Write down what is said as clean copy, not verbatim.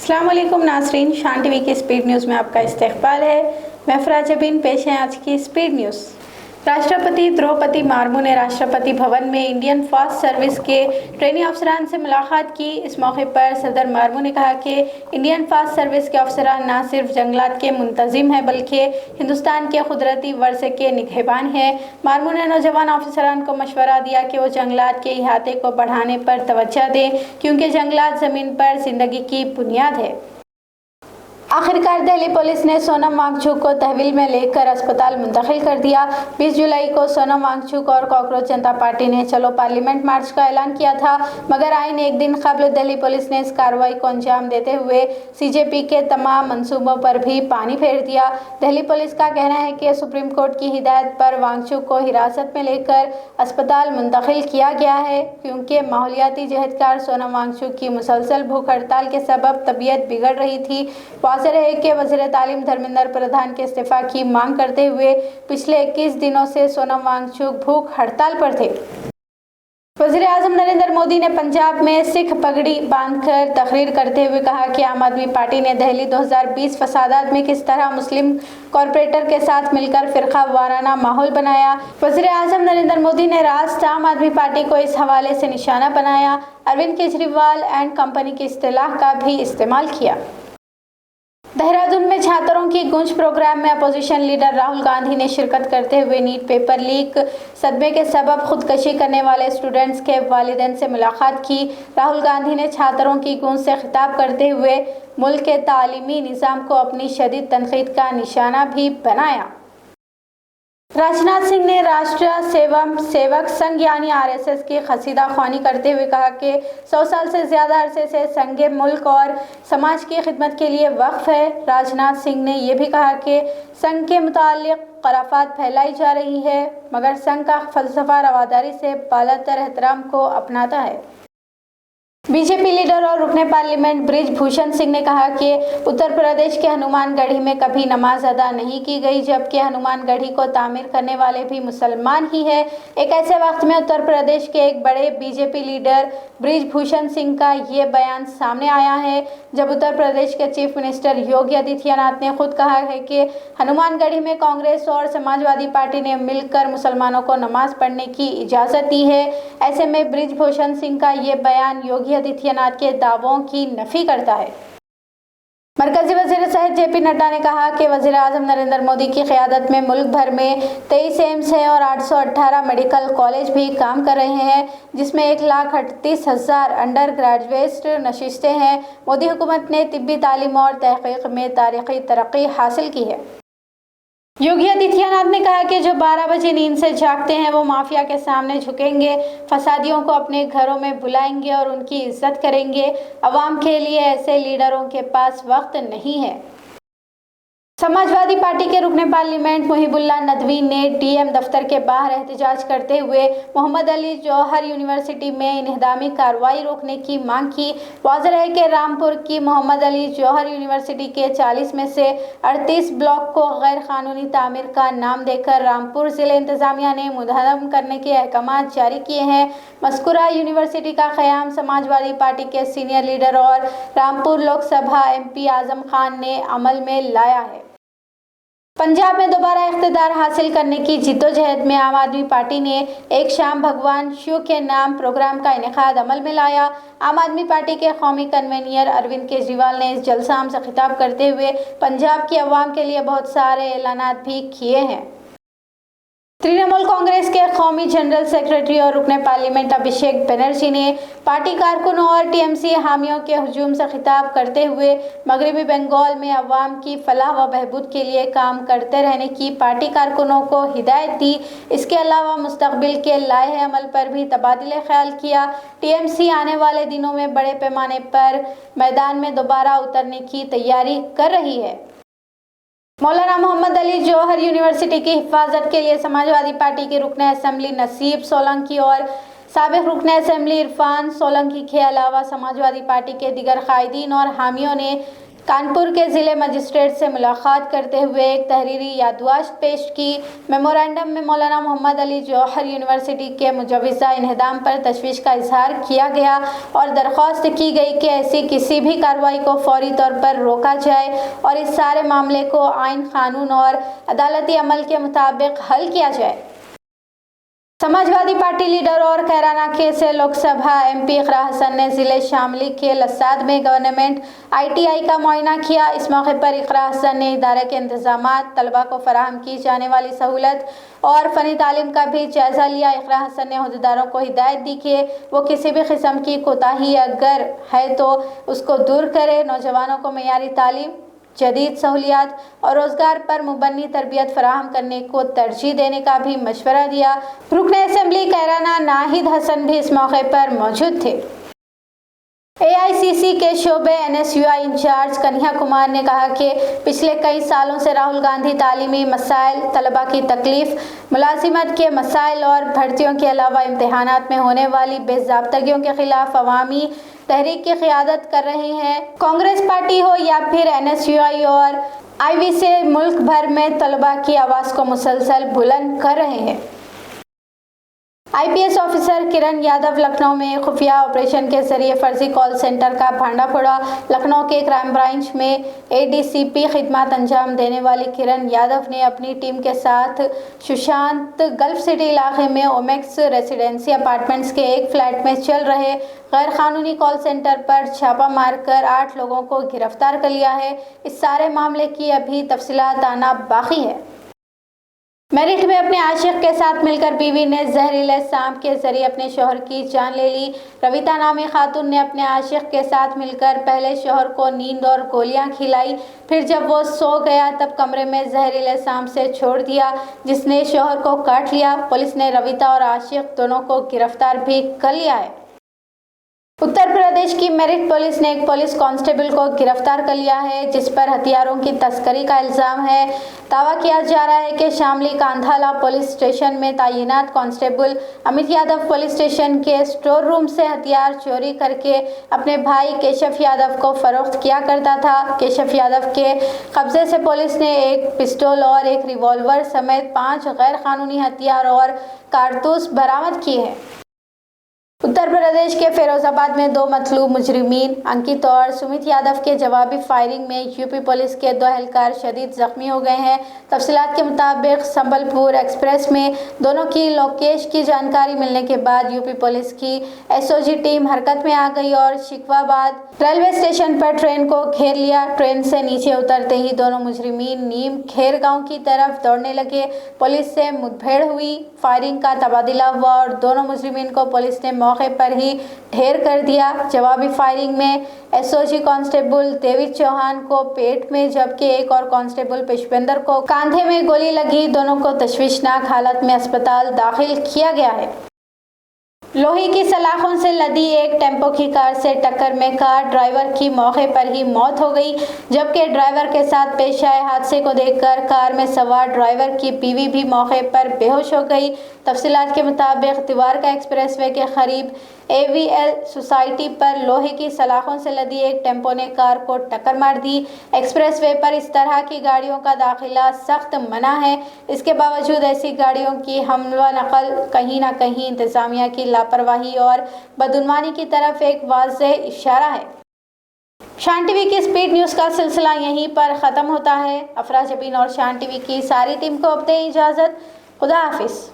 अस्सलाम वालेकुम नाज़रीन, शान टीवी की स्पीड न्यूज़ में आपका इस्तकबाल है। मैं फराज जबीन, पेश है आज की स्पीड न्यूज़। राष्ट्रपति द्रौपदी मुर्मू ने राष्ट्रपति भवन में इंडियन फास्ट सर्विस के ट्रेनी अफसरान से मुलाकात की। इस मौके पर सदर मुर्मू ने कहा कि इंडियन फास्ट सर्विस के अफसरान न सिर्फ जंगलात के मुंतजिम हैं बल्कि हिंदुस्तान के कुदरती वर्से के निगहबान हैं। मुर्मू ने नौजवान अफसरान को मशवरा दिया कि वो जंगलात के इहाते को बढ़ाने पर तवज्जो दें, क्योंकि जंगलात ज़मीन पर ज़िंदगी की बुनियाद है। आखिरकार दिल्ली पुलिस ने सोनम वांगचुक को तहवील में लेकर अस्पताल मुंतकिल कर दिया। 20 जुलाई को सोनम वांगचुक और कॉकरोच जनता पार्टी ने चलो पार्लियामेंट मार्च का ऐलान किया था, मगर आइन एक दिन कबल दिल्ली पुलिस ने इस कार्रवाई को अंजाम देते हुए सीजेपी के तमाम मंसूबों पर भी पानी फेर दिया। दिल्ली पुलिस का कहना है कि सुप्रीम कोर्ट की हिदायत पर वांगचुक को हिरासत में लेकर अस्पताल मुंतकिल किया गया है, क्योंकि माहौलियाती जहदकार सोनम वांगचुक की मुसलसल भूख हड़ताल के सबब तबीयत बिगड़ रही थी। वाज़ेह है कि वज़ीर तालीम धर्मेंद्र प्रधान के इस्तीफा की मांग करते हुए पिछले 21 दिनों से सोनम वांगचुक भूख हड़ताल पर थे। वज़ीर आज़म नरेंद्र मोदी ने पंजाब में सिख पगड़ी बांधकर तकरीर करते हुए कहा कि आम आदमी पार्टी ने दिल्ली 2020 फसादात में किस तरह मुस्लिम कॉरपोरेटर के साथ मिलकर फिरका वाराना माहौल बनाया। वज़ीर आज़म नरेंद्र मोदी ने रास्त आम आदमी पार्टी को इस हवाले से निशाना बनाया। अरविंद केजरीवाल एंड कंपनी की इस्तिलाह का भी इस्तेमाल किया। देहरादून में छात्रों की गूंज प्रोग्राम में अपोजिशन लीडर राहुल गांधी ने शिरकत करते हुए नीट पेपर लीक सदमे के सबब खुदकशी करने वाले स्टूडेंट्स के वालिदैन से मुलाकात की। राहुल गांधी ने छात्रों की गूंज से खिताब करते हुए मुल्क के तालीमी निज़ाम को अपनी शदीद तनकीद का निशाना भी बनाया। राजनाथ सिंह ने राष्ट्रीय स्वयं सेवक संघ यानी आरएसएस की कसीदा ख्वानी करते हुए कहा कि 100 साल से ज़्यादा अरसे से संघ मुल्क और समाज की खिदमत के लिए वक्फ है। राजनाथ सिंह ने यह भी कहा कि संघ के मुताल्लिक खराफात फैलाई जा रही है, मगर संघ का फलसफा रवादारी से बालातर एहतराम को अपनाता है। बीजेपी लीडर और रुकने पार्लियामेंट ब्रिज भूषण सिंह ने कहा कि उत्तर प्रदेश के हनुमानगढ़ी में कभी नमाज अदा नहीं की गई, जबकि हनुमानगढ़ी को तामीर करने वाले भी मुसलमान ही है। एक ऐसे वक्त में उत्तर प्रदेश के एक बड़े BJP leader bridge Bhushan Singh का ये बयान सामने आया है, जब उत्तर प्रदेश के चीफ मिनिस्टर योगी आदित्यनाथ ने खुद कहा है कि हनुमानगढ़ी में कांग्रेस और समाजवादी पार्टी ने मिलकर मुसलमानों को नमाज पढ़ने की इजाज़त दी है। ऐसे में ब्रिज भूषण सिंह का ये बयान योगी आदित्यनाथ के दावों की नफी करता है। मरकजी वज़ीर सेहत जेपी नड्डा ने कहा कि वज़ीर आज़म नरेंद्र मोदी की क़यादत में मुल्क भर में 23 एम्स हैं और 818 मेडिकल कॉलेज भी काम कर रहे हैं, जिसमें 1,38,000 अंडर ग्रेजुएट नशिस्तें हैं। मोदी हुकूमत ने तिब्बी तालीम और तहक़ीक़ में तारीख़ी तरक्की हासिल की है। योगी आदित्यनाथ ने कहा कि जो 12 बजे नींद से जागते हैं वो माफिया के सामने झुकेंगे, फसादियों को अपने घरों में बुलाएंगे और उनकी इज्जत करेंगे। अवाम के लिए ऐसे लीडरों के पास वक्त नहीं है। समाजवादी पार्टी के रुकने पार्लियामेंट मुहिबुल्लाह नदवी ने डीएम दफ्तर के बाहर एहतजाज करते हुए मोहम्मद अली जौहर यूनिवर्सिटी में इन्हदामी कार्रवाई रोकने की मांग की। वाज़ेह है कि रामपुर की मोहम्मद अली जौहर यूनिवर्सिटी के 40 में से 38 ब्लॉक को गैर कानूनी तामीर का नाम देकर रामपुर ज़िले इंतज़ामिया ने मुद्दम करने के अहकाम जारी किए हैं। मज़कूरा यूनिवर्सिटी का क़याम समाजवादी पार्टी के सीनियर लीडर और रामपुर लोकसभा MP आज़म खान ने अमल में लाया है। पंजाब में दोबारा इख्तिदार हासिल करने की जिद्दोजहद में आम आदमी पार्टी ने एक शाम भगवान शिव के नाम प्रोग्राम का इनेकाद अमल में लाया। आम आदमी पार्टी के कौमी कन्वीनर अरविंद केजरीवाल ने इस जलसा से खिताब करते हुए पंजाब की अवाम के लिए बहुत सारे ऐलानात भी किए हैं। तृणमूल कांग्रेस के कौमी जनरल सेक्रेटरी और रुकने पार्लियामेंट अभिषेक बनर्जी ने पार्टी कारकुनों और टीएमसी हामियों के हुजूम से खिताब करते हुए मगरबी बंगाल में अवाम की फलाह व बहबूद के लिए काम करते रहने की पार्टी कारकुनों को हिदायत दी। इसके अलावा मुस्तकबिल के लाहे अमल पर भी तबादले ख्याल किया। टीएमसी आने वाले दिनों में बड़े पैमाने पर मैदान में दोबारा उतरने की तैयारी कर रही है। मौलाना मोहम्मद अली जौहर यूनिवर्सिटी की हिफाजत के लिए समाजवादी पार्टी के रुकने असेंबली नसीब सोलंकी और साबिक रुकने असेंबली इरफान सोलंकी के अलावा समाजवादी पार्टी के दीगर कायदीन और हामियों ने कानपुर के ज़िले मजिस्ट्रेट से मुलाकात करते हुए एक तहरीरी याददाश्त पेश की। मेमोरेंडम में मौलाना मोहम्मद अली जौहर यूनिवर्सिटी के मुजव्वज़ा इन्हदाम पर तशवीश का इजहार किया गया और दरख्वास्त की गई कि ऐसी किसी भी कार्रवाई को फौरी तौर पर रोका जाए और इस सारे मामले को आइन, कानून और अदालती अमल के मुताबिक हल किया जाए। समाजवादी पार्टी लीडर और कैराना के से लोकसभा एमपी इकरा हसन ने ज़िले शामली के लसाद में गवर्नमेंट ITI का मुआयना किया। इस मौके पर इकरा हसन ने इदारे के इंतजामात, तलबा को फराहम की जाने वाली सहूलत और फ़नी तालीम का भी जायज़ा लिया। इकरा हसन ने अहदेदारों को हिदायत दी कि वो किसी भी किस्म की कोताही अगर है तो उसको दूर करे। नौजवानों को मेयारी तालीम, जदीद सहूलियात और रोज़गार पर मुबन्नी तरबियत फराहम करने को तरजीह देने का भी मशवरा दिया। रुकने असेंबली कैराना नाहिद हसन भी इस मौके पर मौजूद थे। AICC के शोबे NSUI इंचार्ज कन्हैया कुमार ने कहा कि पिछले कई सालों से राहुल गांधी तालीमी मसाइल, तलबा की तकलीफ, मुलाजिमत के मसाइल और भर्तियों के अलावा इम्तिहानात में होने वाली बेज़ाब्तगियों के खिलाफ अवामी तहरीक की क़ियादत कर रहे हैं। कांग्रेस पार्टी हो या फिर NSUI और IB से मुल्क भर में तलबा की आवाज़ को मुसलसल बुलंद कर रहे हैं। IPS ऑफिसर किरण यादव लखनऊ में खुफिया ऑपरेशन के जरिए फर्जी कॉल सेंटर का भांडा फोड़ा। लखनऊ के क्राइम ब्रांच में ADCP खिदमत अंजाम देने वाली किरण यादव ने अपनी टीम के साथ सुशांत गल्फ सिटी इलाके में ओमेक्स रेसिडेंसी अपार्टमेंट्स के एक फ्लैट में चल रहे गैर कानूनी कॉल सेंटर पर छापा मारकर 8 लोगों को गिरफ्तार कर लिया है। इस सारे मामले की अभी तफसीलात आना बाकी है। मेरिट में अपने आशिक के साथ मिलकर बीवी ने जहरीले सांप के जरिए अपने शौहर की जान ले ली। रविता नामी खातून ने अपने आशिक के साथ मिलकर पहले शौहर को नींद और गोलियां खिलाई, फिर जब वो सो गया तब कमरे में जहरीले सांप से छोड़ दिया जिसने शौहर को काट लिया। पुलिस ने रविता और आशिक दोनों को गिरफ्तार भी कर लिया है। उत्तर प्रदेश की मेरिट पुलिस ने एक पुलिस कांस्टेबल को गिरफ्तार कर लिया है जिस पर हथियारों की तस्करी का इल्ज़ाम है। दावा किया जा रहा है कि शामली कांधाला पुलिस स्टेशन में तैनात constable Amit Yadav police station के स्टोर रूम से हथियार चोरी करके अपने भाई केशव यादव को फरोख्त किया करता था। केशव यादव के कब्जे से पुलिस ने एक पिस्तौल और एक रिवॉल्वर समेत 5 गैर कानूनी हथियार और कारतूस बरामद किए हैं। उत्तर प्रदेश के फिरोजाबाद में 2 मतलूब मुजरिमीन अंकित और सुमित यादव के जवाबी फायरिंग में यूपी पुलिस के 2 एहलकार शदीद जख्मी हो गए हैं। तफसीलात के मुताबिक संबलपुर एक्सप्रेस में दोनों की लोकेश की जानकारी मिलने के बाद यूपी पुलिस की SOG टीम हरकत में आ गई और शिकवाबाद रेलवे स्टेशन पर ट्रेन को घेर लिया। ट्रेन से नीचे उतरते ही दोनों मुजरिमीन नीम खेर गाँव की तरफ दौड़ने लगे। पुलिस से मुठभेड़ हुई, फायरिंग का तबादला हुआ और दोनों मुजरिमीन को पुलिस ने मौके पर ही ढेर कर दिया। जवाबी फायरिंग में SOG कांस्टेबल देवी चौहान को पेट में जबकि एक और कांस्टेबल पुष्पेंद्र को कंधे में गोली लगी। दोनों को तशवीशनाक हालत में अस्पताल दाखिल किया गया है। लोहे की सलाखों से लदी एक टेम्पो की कार से टक्कर में कार ड्राइवर की मौके पर ही मौत हो गई जबकि ड्राइवर के साथ पेश आए हादसे को देखकर कार में सवार ड्राइवर की बीवी भी मौके पर बेहोश हो गई। तफसीलात के मुताबिक द्वारका एक्सप्रेसवे के करीब AVL सोसाइटी पर लोहे की सलाखों से लदी एक टेम्पो ने कार को टक्कर मार दी। एक्सप्रेसवे पर इस तरह की गाड़ियों का दाखिला सख्त मना है। इसके बावजूद ऐसी गाड़ियों की हमल व नकल कहीं ना कहीं इंतजामिया की लापरवाही और बदउनवानी की तरफ एक वाज़ेह इशारा है। शान टीवी की स्पीड न्यूज़ का सिलसिला यहीं पर ख़त्म होता है। अफरा जबीन और शान टीवी की सारी टीम को अब दें इजाज़त। खुदा हाफिज़।